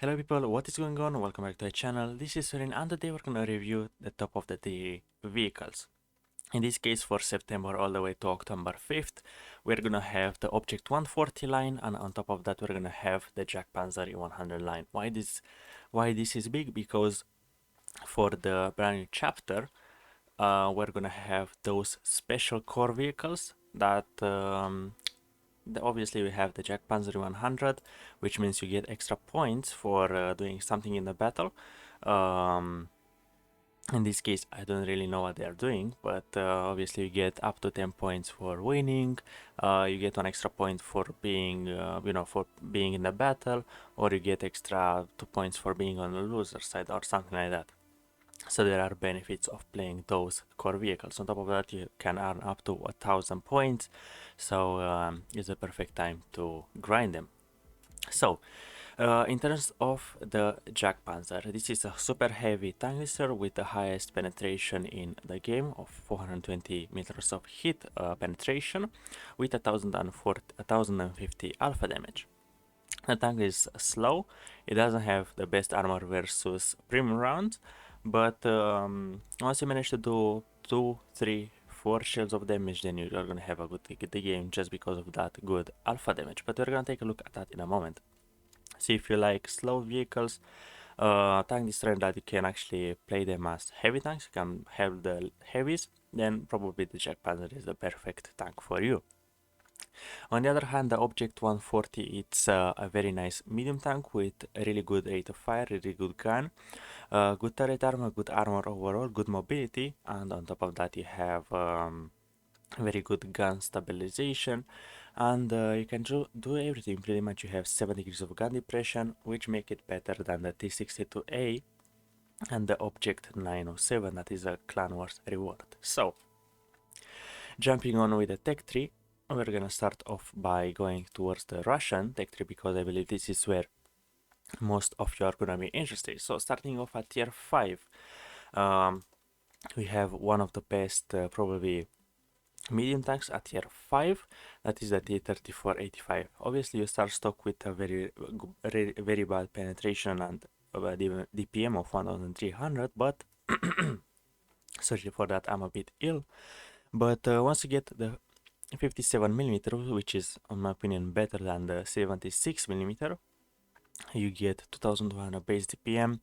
Hello people, what is going on? Welcome back to the channel. This is Sorin and today we're gonna review the top of the day vehicles. In this case for September all the way to October 5th, we're gonna have the Object 140 line, and on top of that we're gonna have the Jack Panzer 100 line. Why this is big? Because for the brand new chapter, we're gonna have those special core vehicles that obviously we have the Jack Panzer 100, which means you get extra points for doing something in the battle. Um, in this case, I don't really know what they are doing, but obviously you get up to 10 points for winning. You get one extra point for being, for being in the battle, or you get extra 2 points for being on the loser side or something like that. So there are benefits of playing those core vehicles. On top of that, you can earn up to 1000 points. So it's a perfect time to grind them. So in terms of the Jack Panzer, this is a super heavy tank lister with the highest penetration in the game of 420 meters of hit penetration with 1050 alpha damage. The tank is slow, it doesn't have the best armor versus premium rounds, but once you manage to do 2, 3, 4 shells of damage, then you're gonna have a good game just because of that good alpha damage. But we're gonna take a look at that in a moment. See if you like slow vehicles, tank this trend that you can actually play them as heavy tanks, you can have the heavies, then probably the Jack Panzer is the perfect tank for you. On the other hand, the Object 140, it's a very nice medium tank with a really good rate of fire, really good gun, good turret armor, good armor overall, good mobility, and on top of that you have very good gun stabilization, and you can do everything pretty much. You have 7 degrees of gun depression, which make it better than the T62A and the Object 907, that is a Clan Wars reward. So, jumping on with the tech tree, we're gonna start off by going towards the Russian tech tree because I believe this is where most of you are gonna be interested. So starting off at tier 5, we have one of the best probably medium tanks at tier 5, that is the T3485. Obviously you start stock with a very bad penetration and DPM of 1300, but sorry for that, I'm a bit ill. But once you get the 57mm, which is in my opinion better than the 76mm, you get 2200 base DPM,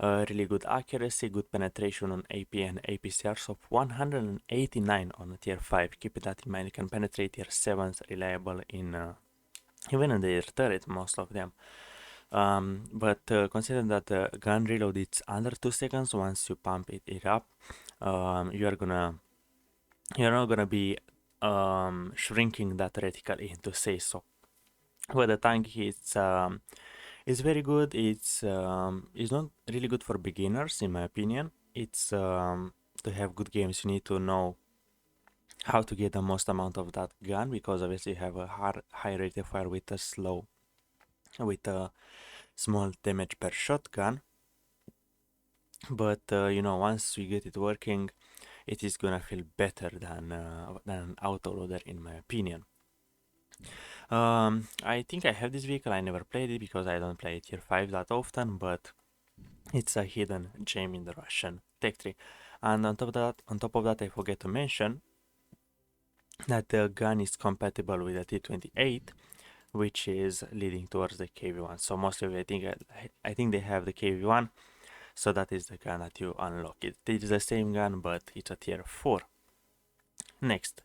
really good accuracy, good penetration on AP and APCRs of 189 on a tier 5. Keep that in mind, you can penetrate tier 7s reliable in even in their turret, most of them. But consider that the gun reload is under 2 seconds. Once you pump it up, you're not gonna be shrinking that reticle in, to say so. But the tank is very good. It's not really good for beginners, in my opinion. It's to have good games, you need to know how to get the most amount of that gun, because obviously you have a high rate of fire with a small damage per shotgun. But once you get it working, it is gonna feel better than an autoloader, in my opinion. I think I have this vehicle. I never played it because I don't play tier 5 that often, but it's a hidden gem in the Russian tech tree. And on top of that, I forget to mention that the gun is compatible with the T28, which is leading towards the KV1. So most of you, I think they have the KV1, so that is the gun that you unlock. It is the same gun, but it's a tier 4. Next,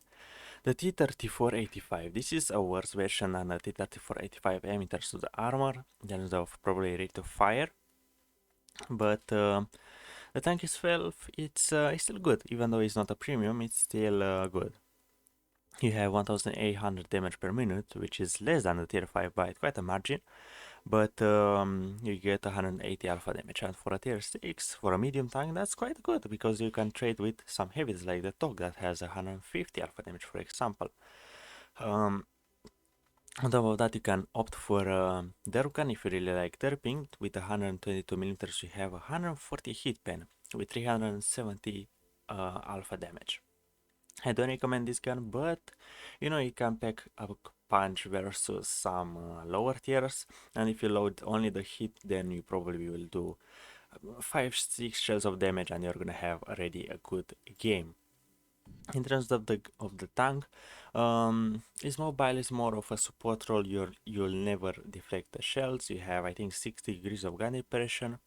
the T3485. This is a worse version than the T3485M in terms of the armor, in terms of probably rate of fire. But the tank itself, it's still good. Even though it's not a premium, it's still good. You have 1800 damage per minute, which is less than the tier 5 by quite a margin. But you get 180 alpha damage, and for a tier 6, for a medium tank, that's quite good, because you can trade with some heavies like the TOG that has 150 alpha damage, for example. On top of that, you can opt for derp gun if you really like derping. With 122mm, you have 140 hit pen with 370 alpha damage. I don't recommend this gun, but you can pack a punch versus some lower tiers, and if you load only the hit, then you probably will do 5-6 shells of damage and you're gonna have already a good game. In terms of the tank, is mobile, is more of a support role. You'll never deflect the shells. You have, I think, 60 degrees of gun depression,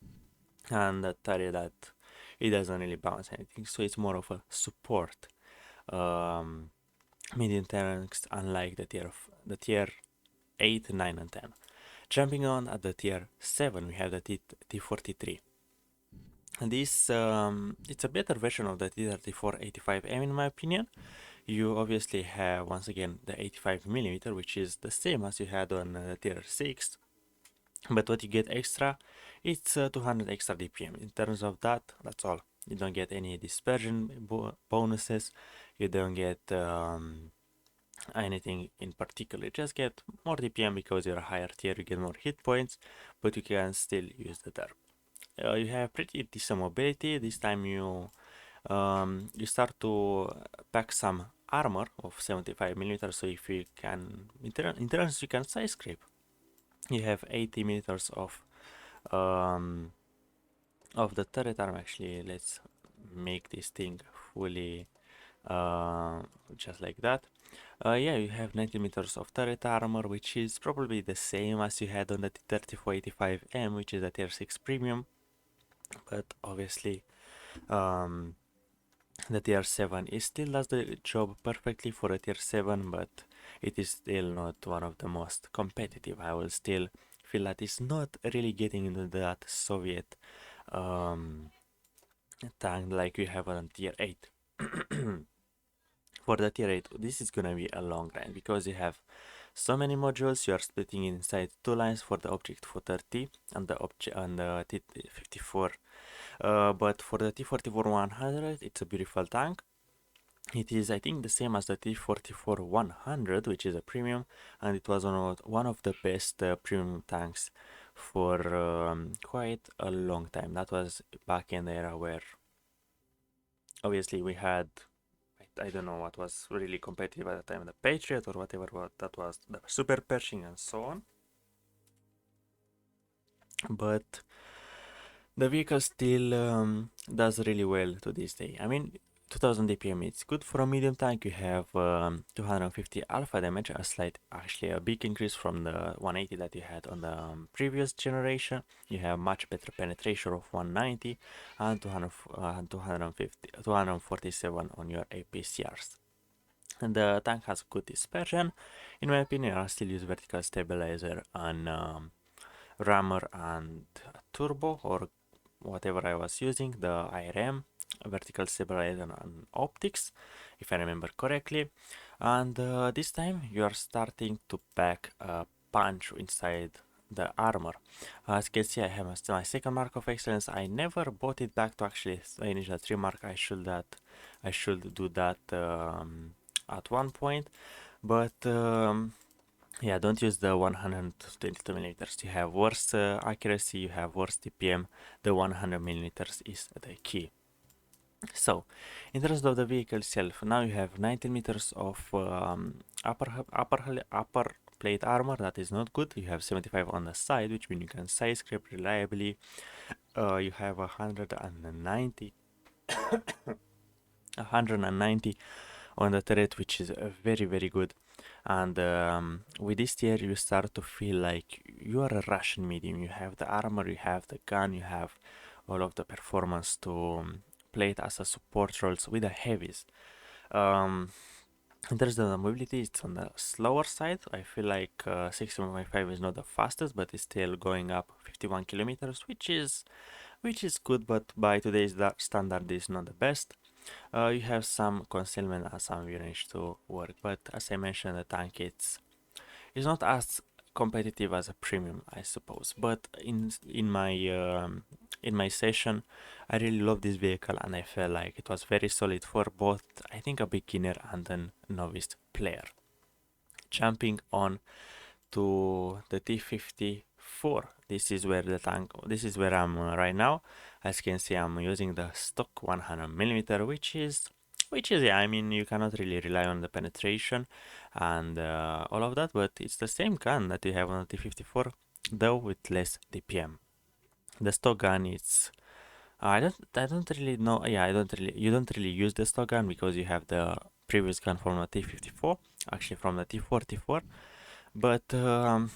and the turret that it doesn't really bounce anything, so it's more of a support um, medium tanks, unlike the tier 8, 9, and 10. Jumping on at the tier 7, we have the T43. And this it's a better version of the T34 85M in my opinion. You obviously have once again the 85mm, which is the same as you had on tier 6, but what you get extra, it's 200 extra DPM. In terms of that, that's all. You don't get any dispersion bonuses, you don't get anything in particular. You just get more DPM because you're a higher tier, you get more hit points, but you can still use the derp. You have pretty decent mobility. This time you start to pack some armor of 75mm, so if you can, in turns you can side scrape. You have 80 meters um, of the turret armor. Actually, let's make this thing fully just like that. Yeah, you have 90 meters of turret armor, which is probably the same as you had on the T3485M, which is a tier 6 premium, but obviously the tier 7 is still does the job perfectly for a tier 7, but it is still not one of the most competitive. I will still feel that it's not really getting into that Soviet tank like you have on tier 8. For the tier 8, this is gonna be a long grind because you have so many modules. You are splitting inside two lines for the object for 30 and the T54. But for the T44-100, it's a beautiful tank. It is, I think, the same as the T44-100, which is a premium, and it was one of the best premium tanks for quite a long time. That was back in the era where obviously we had, I don't know what was really competitive at the time, the Patriot or whatever that was, the Super Pershing and so on. But the vehicle still does really well to this day. I mean, 2000 DPM, it's good for a medium tank. You have 250 alpha damage, actually a big increase from the 180 that you had on the previous generation. You have much better penetration of 190 and 247 on your APCRs. And the tank has good dispersion. In my opinion, I still use vertical stabilizer on rammer and turbo, or whatever I was using, the IRM, vertical stabilizer and optics, if I remember correctly. And this time you are starting to pack a punch inside the armor. As you can see, I have my second mark of excellence. I never bought it back to actually finish the 3 mark. I should do that at one point, but yeah, don't use the 122 millimeters. You have worse accuracy, you have worse DPM. The 100 millimeters is the key. So, in terms of the vehicle itself, now you have 19 meters of upper plate armor. That is not good. You have 75 on the side, which means you can side scrape reliably. You have 190 on the turret, which is very good. And with this tier you start to feel like you are a Russian medium. You have the armor, you have the gun, you have all of the performance to play it as a support roles with the heavies. In terms of the mobility, it's on the slower side. I feel like 61.5 is not the fastest, but it's still going up 51 kilometers, which is good, but by today's standard is not the best. You have some concealment and some range to work, but as I mentioned, the tank it's not as competitive as a premium, I suppose. But in my session, I really love this vehicle, and I felt like it was very solid for both, I think, a beginner and a novice player. Jumping on to the T54. This is where I'm right now. As you can see, I'm using the stock 100mm, which is which is, yeah, I mean, you cannot really rely on the penetration and all of that, but it's the same gun that you have on the T54, though with less DPM. The stock gun is, I don't really know, yeah, you don't really use the stock gun because you have the previous gun from the T54, actually from the T44, but the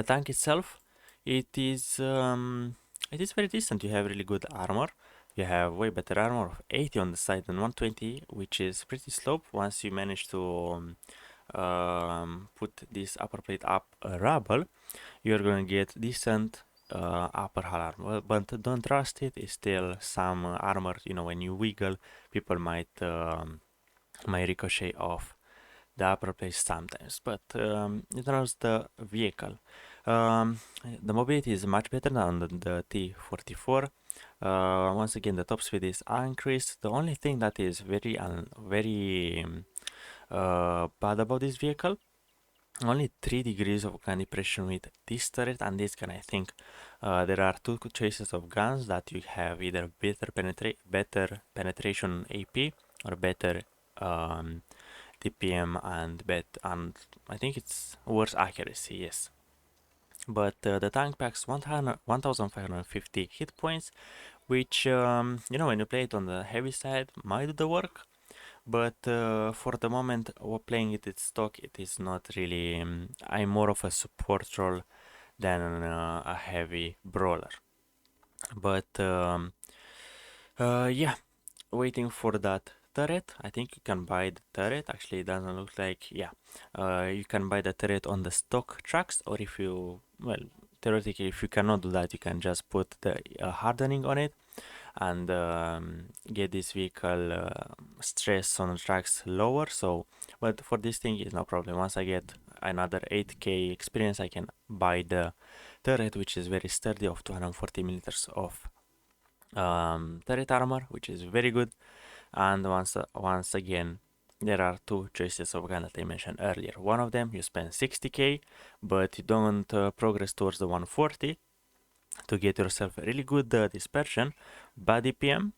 tank itself, it is um, it is very decent. You have really good armor. You have way better armor of 80 on the side than 120, which is pretty slow. Once you manage to put this upper plate up a rubble, you're gonna get decent upper hull armor. But don't trust it. It's still some armor. You know, when you wiggle, people might ricochet off the upper plate sometimes. But in terms of the vehicle, the mobility is much better than the T44. Once again, the top speed is increased. The only thing that is very bad about this vehicle, only 3 degrees of gun depression with this turret and this gun. I think there are two choices of guns that you have, either better penetration AP or better DPM and I think it's worse accuracy, yes. But the tank packs 1550 hit points, which you know, when you play it on the heavy side might do the work, but for the moment we're playing it at stock, it is not really I'm more of a support role than a heavy brawler. But yeah, waiting for that turret. I think you can buy the turret. Actually, it doesn't look like, yeah. You can buy the turret on the stock tracks, or if you, well, theoretically, if you cannot do that, you can just put the hardening on it and get this vehicle stress on the tracks lower. So, but for this thing, is no problem. Once I get another 8k experience, I can buy the turret, which is very sturdy, of 240 millimeters of turret armor, which is very good. And once again, there are two choices of gun that I mentioned earlier. One of them, you spend 60k, but you don't progress towards the 140 to get yourself a really good dispersion, body PM,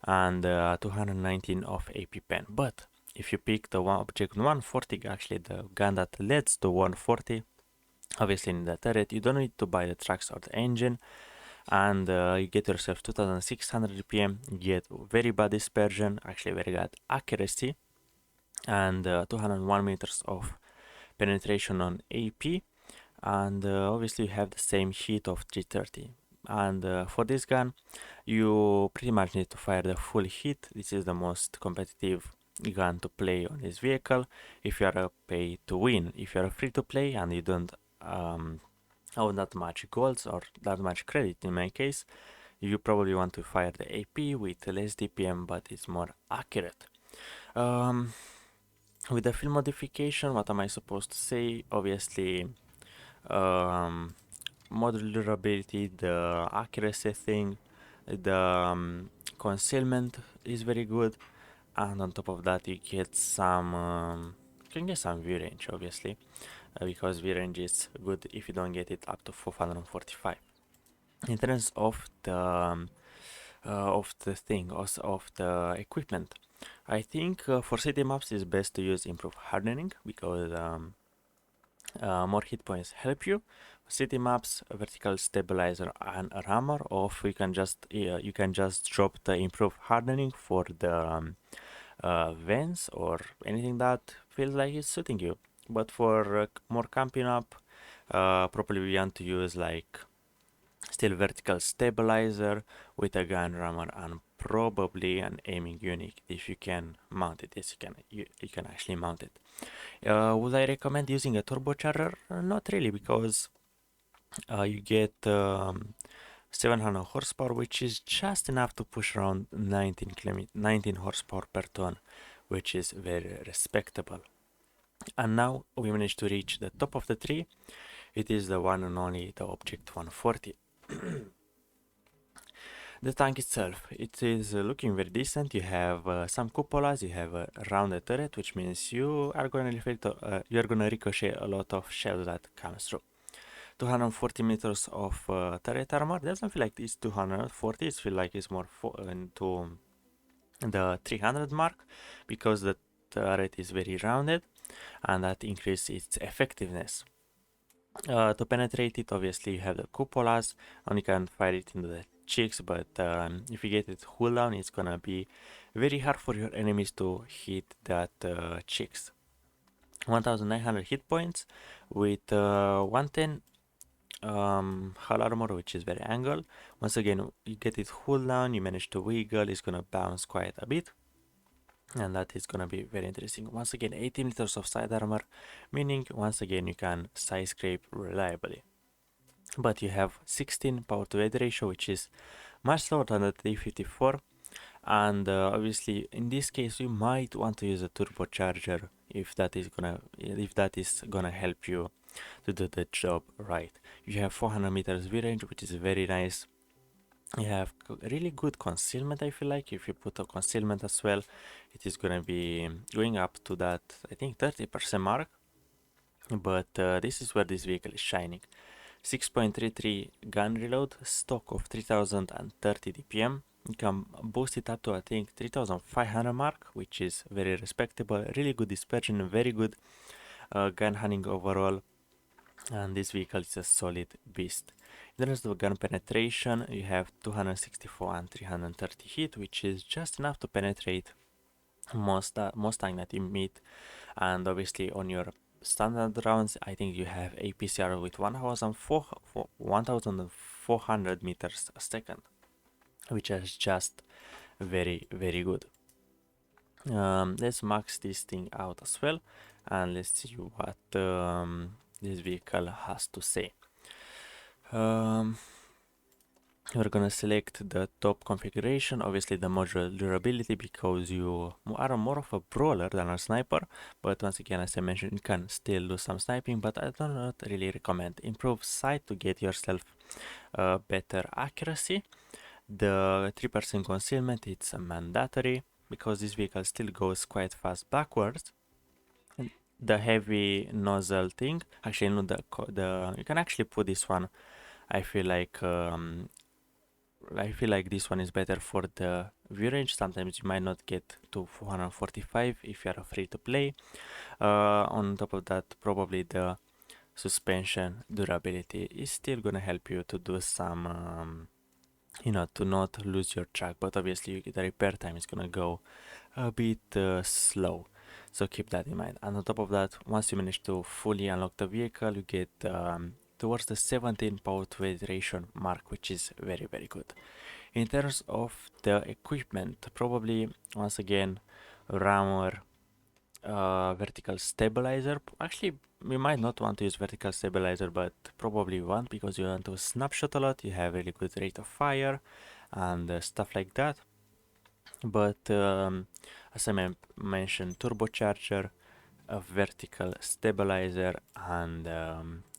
and 219 of AP pen. But if you pick the one object 140, actually the gun that leads to 140, obviously in the turret, you don't need to buy the tracks or the engine, and you get yourself 2600 DPM, you get very bad dispersion, actually very bad accuracy, and 201 meters of penetration on AP, and obviously you have the same hit of 330. And for this gun, you pretty much need to fire the full hit. This is the most competitive gun to play on this vehicle if you are a pay to win. If you are free to play and you don't own that much golds or that much credit, in my case, you probably want to fire the AP with less DPM, but it's more accurate. With the field modification, what am I supposed to say? Obviously, model durability, the accuracy thing, the concealment is very good, and on top of that you get you can get some view range, obviously, because view range is good if you don't get it up to 445. In terms of the thing, also of the equipment, I think for city maps it's best to use improved hardening because more hit points help you. City maps, vertical stabilizer, and a rammer. Or you can just drop the improved hardening for the vents or anything that feels like it's suiting you. But for more camping up, probably we want to use like still vertical stabilizer with a gun rammer and probably an aiming unit if you can mount it. Yes, you can actually mount it. Would I recommend using a turbocharger? Not really, because you get 700 horsepower, which is just enough to push around 19 horsepower per ton, which is very respectable. And now we managed to reach the top of the tree. It is the one and only the object 140. The tank itself, it is looking very decent. You have some cupolas, you have a rounded turret, which means you are going to ricochet a lot of shells that comes through. 240 meters of turret armor. Doesn't feel like it's 240. It feels like it's more the 300 mark, because the turret is very rounded and that increases its effectiveness. To penetrate it, obviously you have the cupolas and you can fire it into the cheeks, but if you get it cooldown, it's gonna be very hard for your enemies to hit that cheeks. 1900 hit points with 110 hull armor, which is very angled. Once again, you get it cooldown, you manage to wiggle, it's gonna bounce quite a bit, and that is gonna be very interesting. Once again, 18 liters of side armor, meaning once again you can side scrape reliably. But you have 16 power to weight ratio, which is much lower than the 354, and obviously in this case you might want to use a turbocharger if that is gonna help you to do the job right. You have 400 meters view range, which is very nice. You have really good concealment. I feel like if you put a concealment as well, it is gonna be going up to that, I think, 30% mark. But this is where this vehicle is shining. 6.33 gun reload, stock of 3030 dpm. You can boost it up to, I think, 3500 mark, which is very respectable. Really good dispersion, very good gun hunting overall, and this vehicle is a solid beast. In terms of gun penetration, you have 264 and 330 hit, which is just enough to penetrate most Mustang that you meet. And obviously on your standard rounds, I think you have APCR with 1400 meters a second, which is just very, very good. Let's max this thing out as well, and let's see what this vehicle has to say. We're gonna select the top configuration, obviously the modular durability, because you are more of a brawler than a sniper, but once again, as I mentioned, you can still do some sniping, but I do not really recommend. Improve sight to get yourself better accuracy. The 3% concealment, it's mandatory because this vehicle still goes quite fast backwards. The heavy nozzle thing, actually no, you can actually put this one. I feel like this one is better for the view range. Sometimes you might not get to 445 if you are afraid to play. On top of that, probably the suspension durability is still gonna help you to do some to not lose your track, but obviously the repair time is gonna go a bit slow, so keep that in mind. And on top of that, once you manage to fully unlock the vehicle, you get towards the 17 power to weight ratio mark, which is very, very good. In terms of the equipment, probably once again rammer, vertical stabilizer. Actually, we might not want to use vertical stabilizer, but probably want, because you want to snapshot a lot, you have really good rate of fire and stuff like that. But as I mentioned, turbocharger, a vertical stabilizer, and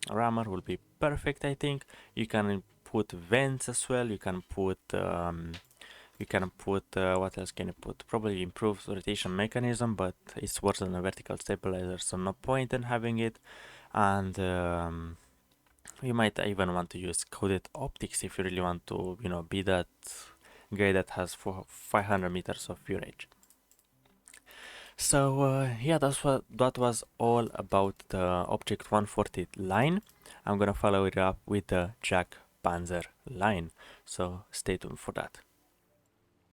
rammer will be perfect, I think. You can put vents as well. You can put what else can you put? Probably improves rotation mechanism, but it's worse than a vertical stabilizer, so no point in having it. And you might even want to use coded optics if you really want to, be that guy that has 500 meters of view range. So yeah, that was all about the Object 140 line. I'm gonna follow it up with the Jack Panzer line, so stay tuned for that.